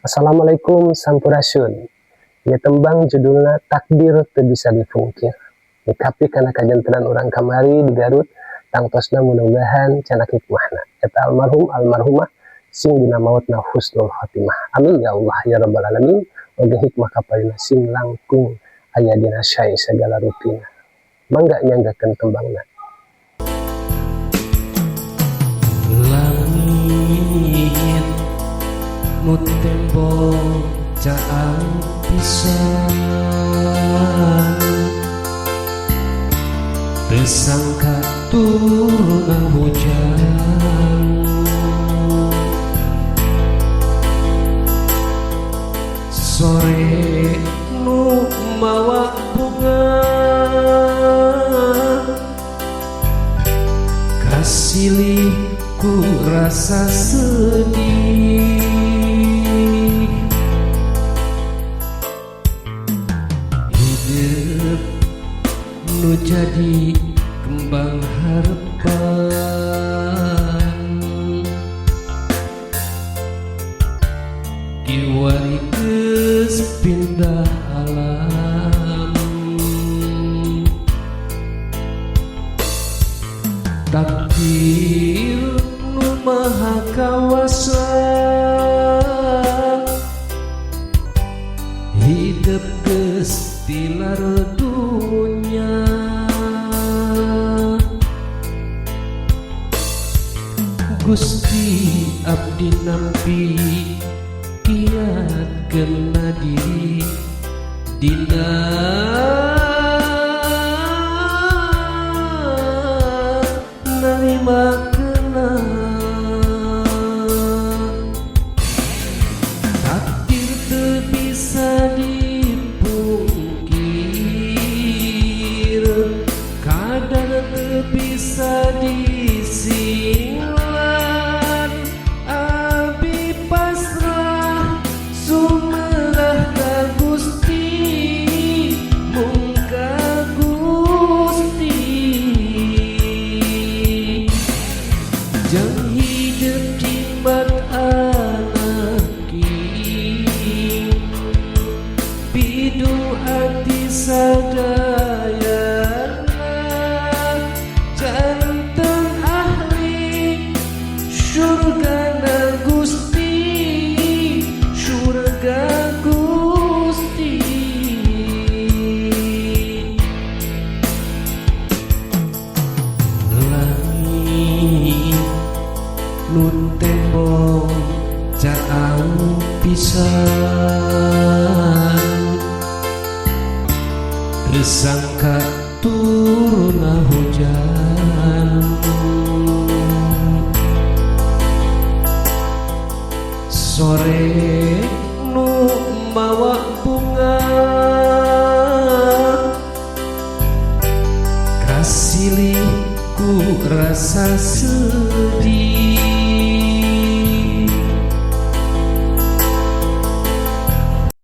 Assalamualaikum sampurasun. Ya tembang judulnya takdir teu bisa dipungkir. Tapi karena kajantenan orang kamari di Garut, tangtosna mudah-mudahan canak hikmahna. Eta almarhum almarhumah sing dina mautna husnul khotimah. Amin ya Allah ya rabbal alamin. Oge hikmah kapaina sing langkung aya dina syai segala rutina. Mangga nyanggakeun tembangna. Langit mutembok caang pisan, tersangka turun hujan. Sore nu mawa bunga, kasilih ku rasa sedih. Hidup nu jadi kembang harapan, kiwari geus pindah alam. Takdir nu maha kawasa, hidup geus tilar dunya. Gusti abdi nampi kiat kena diri dina narima kena. Takdir teu bisa dipungkir, kadang teu bisa disinglar. Abi pasrah sumelah ka Gusti, mung ka Gusti. Jang hidup jimat anaki, pidu ati sadayana. Janten ahli syurgana Gusti, syurga Gusti. Langit nun tembok caang pisan, tersangka turun hujan. Sore nu mawa bunga, kasilih ku rasa sedih.